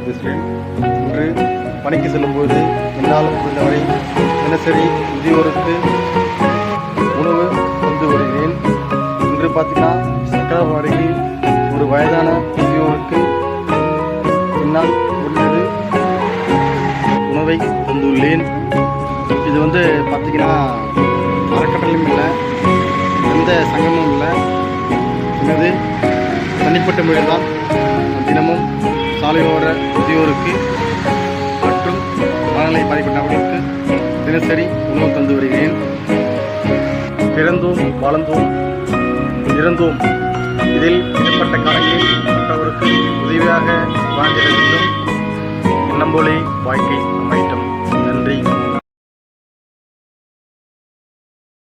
பேசுகிறேன். இன்று பணிக்கு செல்லும்போது என்னால் முடிந்தவரை தினசரி முதியோருக்கு உணவு தந்து வருகிறேன். இன்று பார்த்தீங்கன்னா சக்கரவாடியில் ஒரு வயதான முதியோருக்கு என்னால் முடிந்தது உணவை தந்துள்ளேன். இது பார்த்தீங்கன்னா அறக்கட்டளையும் இல்லை, எந்த சங்கமும் இல்லை, எனது தனிப்பட்ட முறையில் தான் தினமும் சாலையோர முதியோருக்கு மற்றும் மனநிலை பாதிக்கப்பட்டவர்களுக்கு தினசரி உணவு தந்து வருகிறேன். பிறந்தோம், வாழ்ந்தோம், இறந்தோம், இதில் ஏற்பட்ட காலங்களில் மற்றவருக்கு உதவியாக வாழ்ந்திட வேண்டும். எண்ணம் போலே வாழ்க்கை அமையட்டும்.